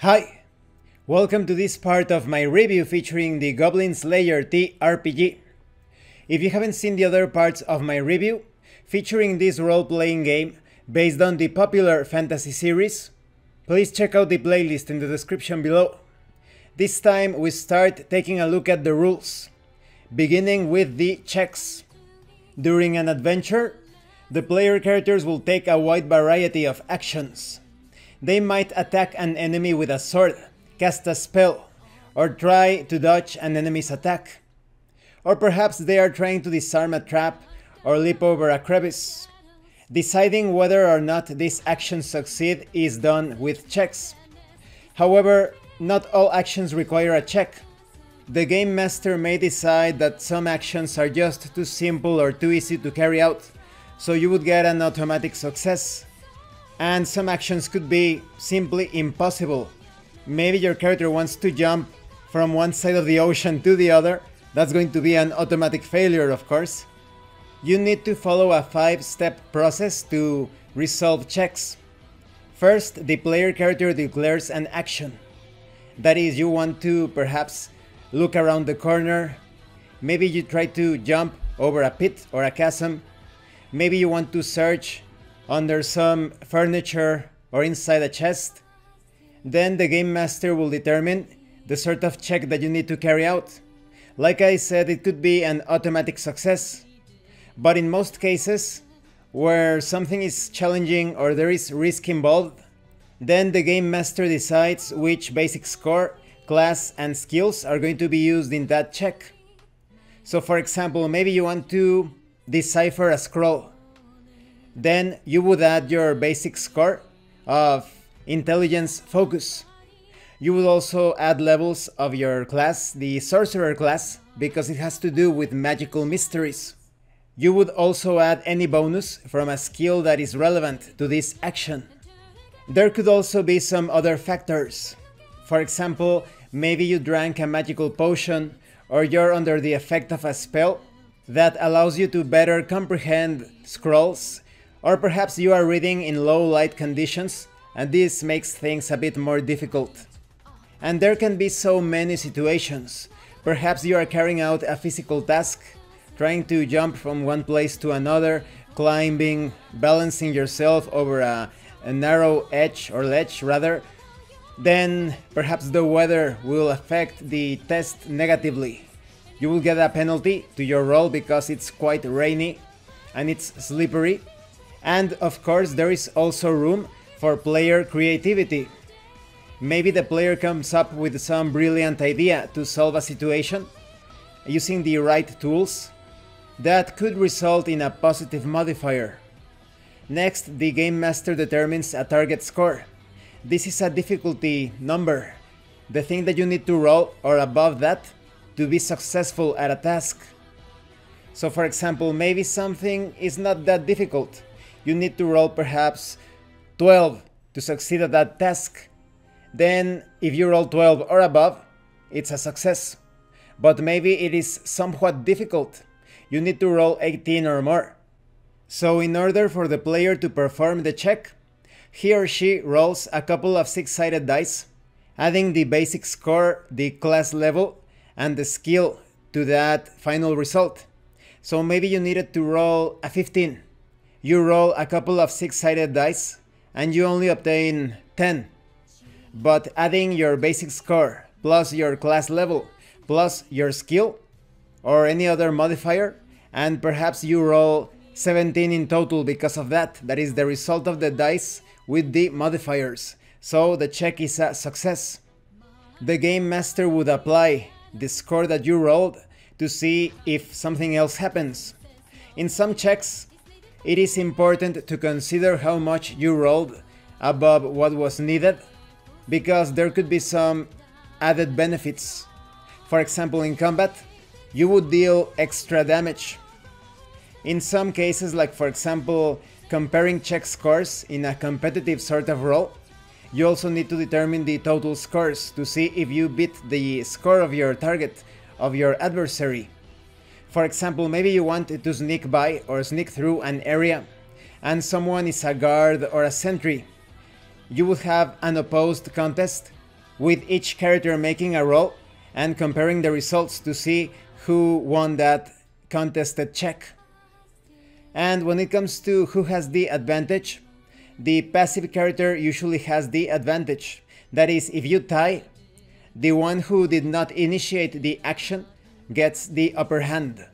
Hi! Welcome to this part of my review featuring the Goblin Slayer TRPG. If you haven't seen the other parts of my review, featuring this role-playing game based on the popular fantasy series, please check out the playlist in the description below. This time we start taking a look at the rules, beginning with the checks. During an adventure, the player characters will take a wide variety of actions. They might attack an enemy with a sword, cast a spell, or try to dodge an enemy's attack. Or perhaps they are trying to disarm a trap or leap over a crevice. Deciding whether or not these actions succeed is done with checks. However, not all actions require a check. The game master may decide that some actions are just too simple or too easy to carry out, so you would get an automatic success. And some actions could be simply impossible. Maybe your character wants to jump from one side of the ocean to the other. That's going to be an automatic failure, of course. You need to follow a 5-step process to resolve checks. First, the player character declares an action. That is, you want to perhaps look around the corner. Maybe you try to jump over a pit or a chasm. Maybe you want to search under some furniture or inside a chest. Then the game master will determine the sort of check that you need to carry out. Like I said, it could be an automatic success. But in most cases, where something is challenging or there is risk involved, then the game master decides which basic score, class, and skills are going to be used in that check. So for example, maybe you want to decipher a scroll. Then you would add your basic score of intelligence focus. You would also add levels of your class, the sorcerer class, because it has to do with magical mysteries. You would also add any bonus from a skill that is relevant to this action. There could also be some other factors. For example, maybe you drank a magical potion or you're under the effect of a spell that allows you to better comprehend scrolls. Or perhaps you are reading in low light conditions, and this makes things a bit more difficult. And there can be so many situations. Perhaps you are carrying out a physical task, trying to jump from one place to another, climbing, balancing yourself over a narrow edge or ledge rather. Then perhaps the weather will affect the test negatively. You will get a penalty to your roll because it's quite rainy and it's slippery. And of course, there is also room for player creativity. Maybe the player comes up with some brilliant idea to solve a situation using the right tools that could result in a positive modifier. Next, the game master determines a target score. This is a difficulty number, the thing that you need to roll or above that to be successful at a task. So for example, maybe something is not that difficult. You need to roll perhaps 12 to succeed at that task. Then if you roll 12 or above, it's a success. But maybe it is somewhat difficult. You need to roll 18 or more. So in order for the player to perform the check, he or she rolls a couple of 6-sided dice, adding the basic score, the class level, and the skill to that final result. So maybe you needed to roll a 15. You roll a couple of 6-sided dice and you only obtain 10. But adding your basic score plus your class level plus your skill or any other modifier, and perhaps you roll 17 in total because of that. That is the result of the dice with the modifiers. So the check is a success. The game master would apply the score that you rolled to see if something else happens. In some checks, it is important to consider how much you rolled above what was needed, because there could be some added benefits. For example, in combat, you would deal extra damage. In some cases, like for example, comparing check scores in a competitive sort of role, you also need to determine the total scores to see if you beat the score of your target, of your adversary. For example, maybe you want to sneak by or sneak through an area and someone is a guard or a sentry. You would have an opposed contest with each character making a roll and comparing the results to see who won that contested check. And when it comes to who has the advantage, the passive character usually has the advantage. That is, if you tie, the one who did not initiate the action gets the upper hand.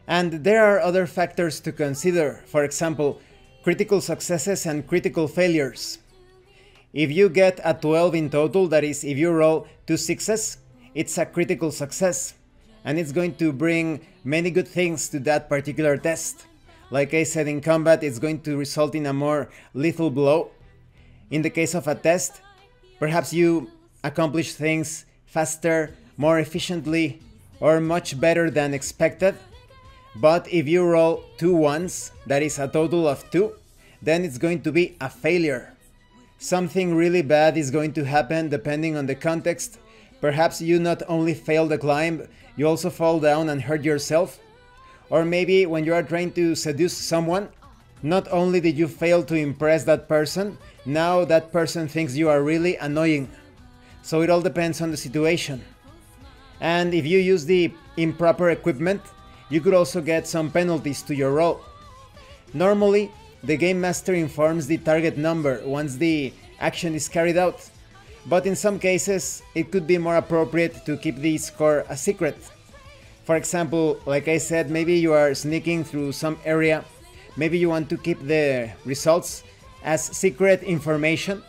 And there are other factors to consider, for example, critical successes and critical failures. If you get a 12 in total, that is, if you roll 2 sixes, it's a critical success, and it's going to bring many good things to that particular test. Like I said, in combat, it's going to result in a more lethal blow. In the case of a test, perhaps you accomplish things faster, more efficiently, or much better than expected. But if you roll 2 ones, that is a total of 2, then it's going to be a failure. Something really bad is going to happen depending on the context. Perhaps you not only fail the climb, you also fall down and hurt yourself. Or maybe when you are trying to seduce someone, not only did you fail to impress that person, now that person thinks you are really annoying. So it all depends on the situation. And if you use the improper equipment, you could also get some penalties to your roll. Normally, the game master informs the target number once the action is carried out, but in some cases it could be more appropriate to keep the score a secret. For example, like I said, maybe you are sneaking through some area, maybe you want to keep the results as secret information,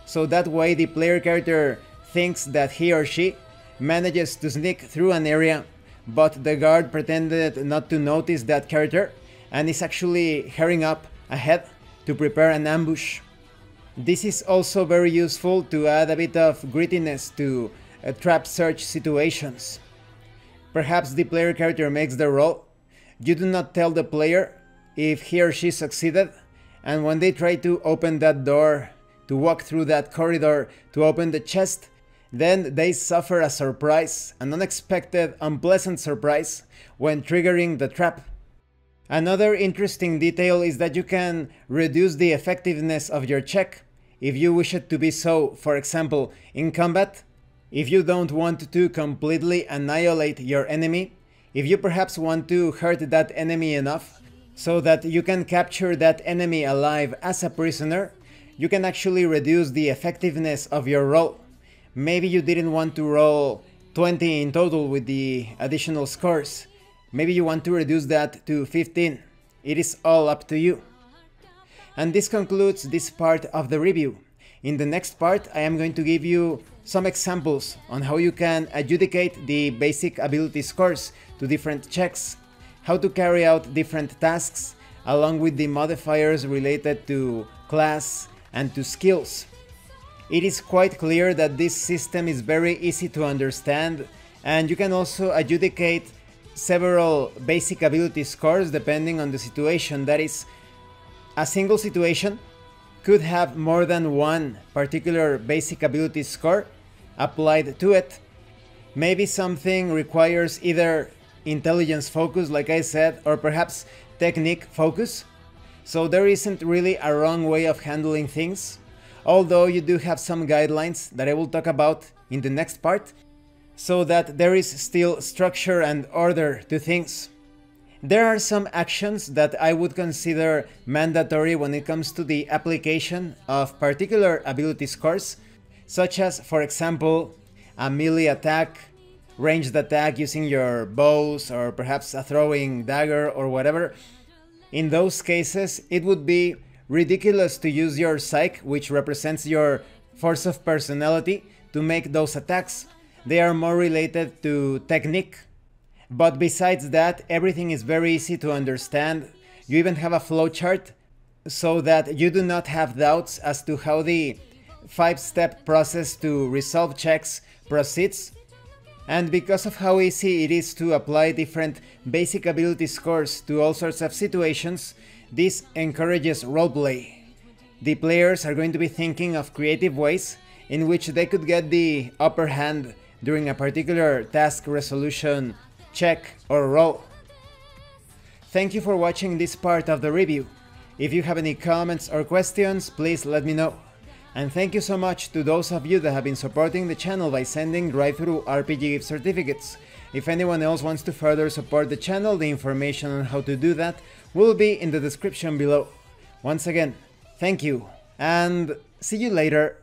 so that way the player character thinks that he or she manages to sneak through an area, but the guard pretended not to notice that character and is actually hurrying up ahead to prepare an ambush. This is also very useful to add a bit of grittiness to trap search situations. Perhaps the player character makes the roll, you do not tell the player if he or she succeeded, and when they try to open that door, to walk through that corridor, to open the chest, then they suffer a surprise, an unexpected, unpleasant surprise when triggering the trap. Another interesting detail is that you can reduce the effectiveness of your check if you wish it to be so. For example, in combat, if you don't want to completely annihilate your enemy, if you perhaps want to hurt that enemy enough so that you can capture that enemy alive as a prisoner, you can actually reduce the effectiveness of your roll. Maybe you didn't want to roll 20 in total with the additional scores. Maybe you want to reduce that to 15. It is all up to you. And this concludes this part of the review. In the next part, I am going to give you some examples on how you can adjudicate the basic ability scores to different checks, how to carry out different tasks, along with the modifiers related to class and to skills. It is quite clear that this system is very easy to understand, and you can also adjudicate several basic ability scores depending on the situation. That is, a single situation could have more than one particular basic ability score applied to it. Maybe something requires either intelligence focus, like I said, or perhaps technique focus. So there isn't really a wrong way of handling things, although you do have some guidelines that I will talk about in the next part, so that there is still structure and order to things. There are some actions that I would consider mandatory when it comes to the application of particular ability scores, such as, for example, a melee attack, ranged attack using your bows, or perhaps a throwing dagger or whatever. In those cases, it would be ridiculous to use your psyche, which represents your force of personality, to make those attacks. They are more related to technique. But besides that, everything is very easy to understand. You even have a flowchart so that you do not have doubts as to how the 5-step process to resolve checks proceeds. And because of how easy it is to apply different basic ability scores to all sorts of situations, this encourages roleplay. The players are going to be thinking of creative ways in which they could get the upper hand during a particular task resolution check or roll. Thank you for watching this part of the review. If you have any comments or questions, please let me know. And thank you so much to those of you that have been supporting the channel by sending drive-thru RPG gift certificates. If anyone else wants to further support the channel, the information on how to do that will be in the description below. Once again, thank you, and see you later.